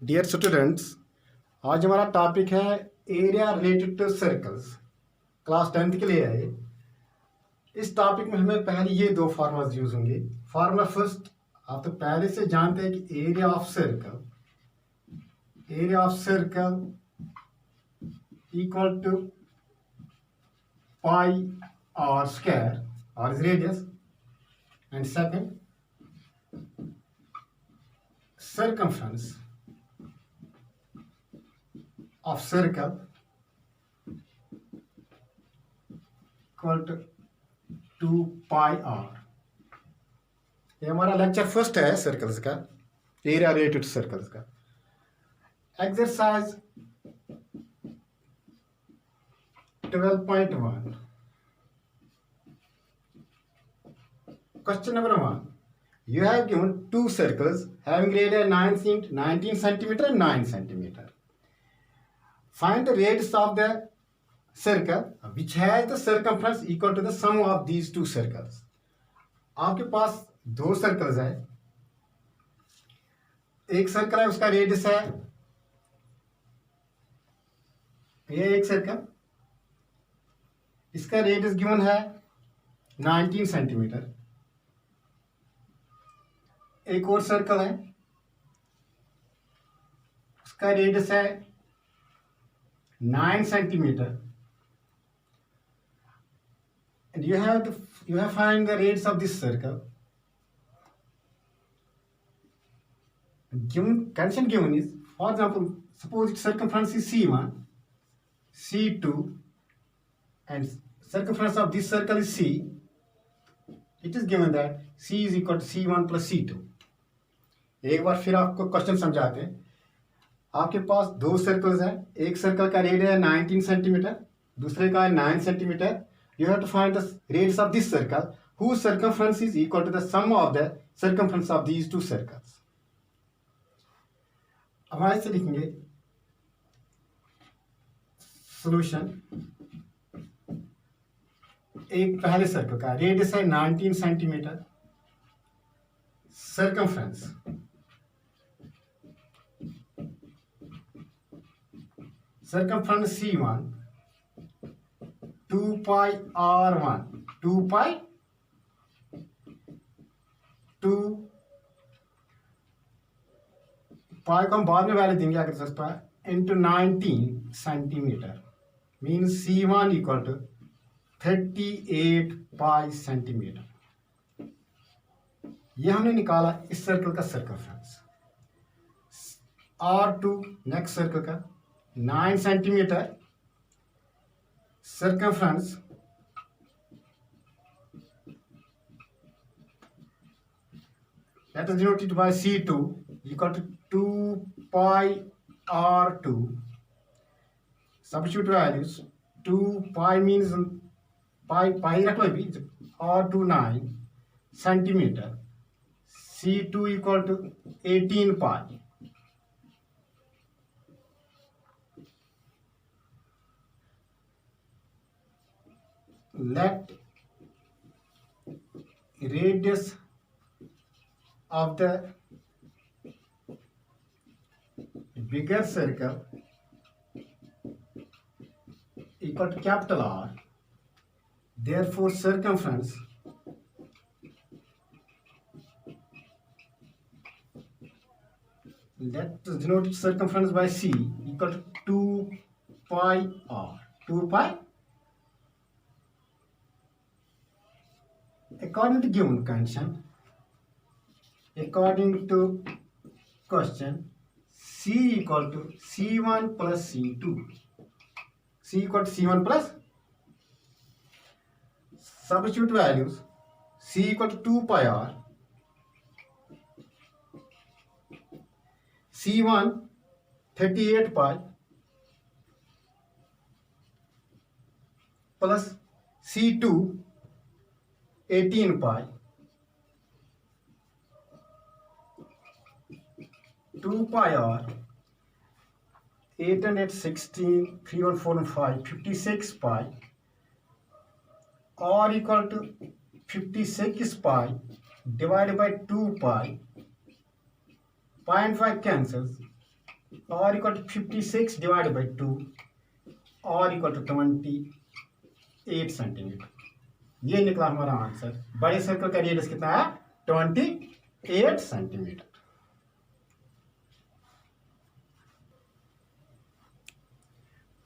Dear students, आज हमारा topic है area related to circles. Class 10th के लिए है ये। इस टॉपिक में हमें पहले ये दो फार्मूलाज यूज होंगे। फार्मूला फर्स्ट, आप तो पहले से जानते हैं कि area of circle equal to pi r square, r is radius, and second circumference of circle equal to 2 pi r। ये हमारा लेक्चर फर्स्ट है सर्कल्स का, एरिया रिलेटेड सर्कल्स का। Exercise 12.1, question number 1। You have given two circles having radius 19 centimeter and 9 centimeter. Find the radius of the circle which has the circumference equal to the sum of these two circles. आपके पास दो circles है। एक circle है, उसका radius है, ये एक circle, इसका रेडियस गिवन है 19 सेंटीमीटर। एक और सर्कल है, उसका रेडियस है 9 centimetre. And you have find the radius of this circle. Condition given is, for example, suppose its circumference is C1, C2, and circumference of this circle is C. It is given that C is equal to C1 plus C2. एक बार फिर आपको question समझाते हैं। आपके पास दो circles हैं, एक circle का रेडियस है 19 सेंटीमीटर, दूसरे का है 9 centimetre. You have to find the radius of this circle whose circumference is equal to the sum of the circumference of these two circles. अब आगे से लिखेंगे सॉल्यूशन। एक पहले सर्कल का रेडियस है 19 centimetre, circumference C1 2 pi r1, 2 pi 2 pi को हम बाद में वैल्यू देंगे अगर sir pi into 19 centimetre, means C1 equal to 38 pi centimetre. ये हमने निकाला इस सर्कल का सर्कमफ्रेंस। R2 नेक्स्ट सर्कल का 9 centimetre, circumference that is denoted by C2 equal to 2 pi R2. Substitute values. 2 pi means pi रख लो भी, R2 9 centimeter, C2 equal to 18 pi. Let radius of the bigger circle equal to capital R. Therefore, circumference let us denote circumference by C equal to 2 pi R. 2 pi. According to given condition, according to question, C equal to C1 plus C2. C equal to C1 plus, substitute values, C equal to 2 pi R, C1 38 pi plus C2 18 pi, 2 pi r, 8 and 8 16, 3 and 4 and 5, 56 pi, r equal to 56 pi divided by 2 pi, pi and 5 cancels, r equal to 56 divide by 2, r equal to 28 centimetre. ये निकला हमारा answer. बड़े circle का radius कितना है? 28 centimetre.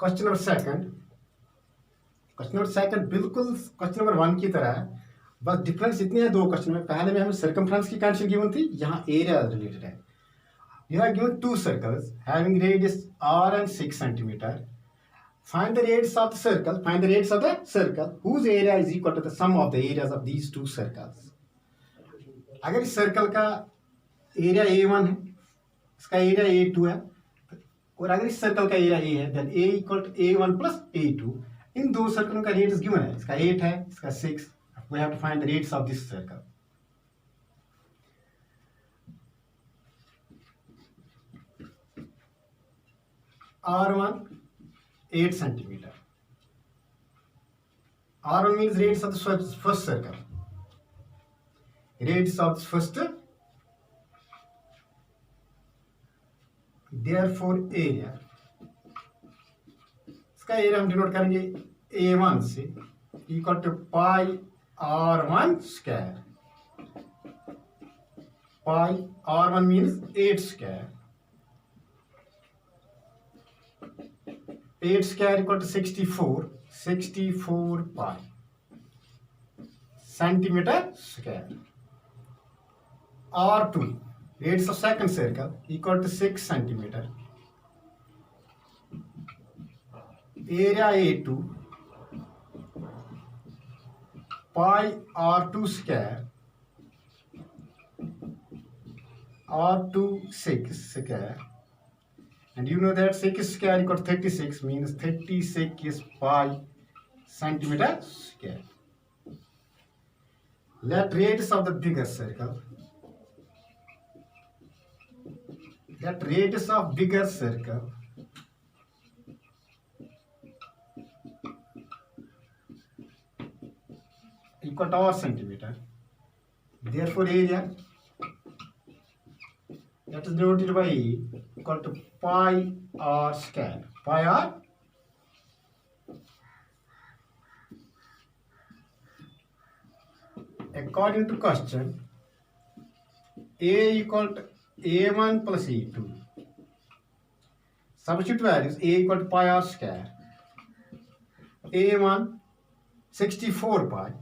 Question number second बिल्कुल question number 1 की तरह है, बस डिफरेंस इतनी है दो क्वेश्चन में। पहले में हमें सर्कमफ्रेंस की कंडीशन गिवन थी, यहाँ एरिया रिलेटेड है। You are given two circles having radius r and 6 centimeter. Find the radius of the circle. Find the radius of the circle whose area is equal to the sum of the areas of these two circles. अगर इस circle का area A1 है, इसका area A2 है, और अगर इस circle का एरिया A है, then A equal to A1 plus A2। इन दो सर्कलों का रेडियस गिवन है, इसका 8 है, इसका 6। We have to find the radius of this circle. R1 8 centimeter. R1 means radius of the first circle. Radius of the first. Therefore area. इसका area हम डिनोट करेंगे A1 से, equal to pi R1 square. Pi R1 means 8 square. 8 square equal to 64. 64 pi centimeter square. R2 radius of second circle equal to 6 centimeter. Area A2 pi R2 square. R2 6 square. And you know that 6 square equal to 36 means 36 is pi centimeter square. Let radius of the bigger circle. Let radius of bigger circle equal to r centimeter. Therefore area that is denoted by E equal to pi r square. Pi r according to question, A equal to A1 plus A2. Substitute values. A equal to pi r square. A1 64 pi.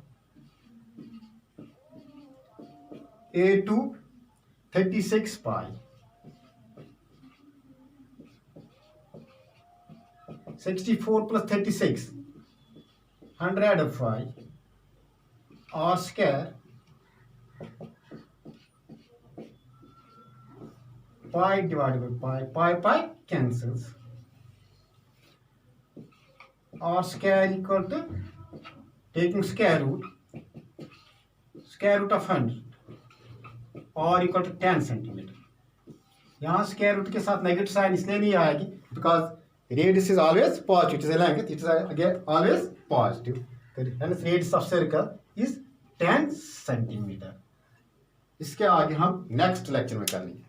A2 36 pi. 64 plus 36 105 r square pi divided by pi cancels. R square equal to, taking square root of 100, r equal to 10 centimeter. यहाँ square root के साथ negative sign इसलिए नहीं आएगी because radius is always positive, it is length, it is again always positive. Hence radius of circle is 10 centimeter. इसके आगे हम next lecture में करेंगे.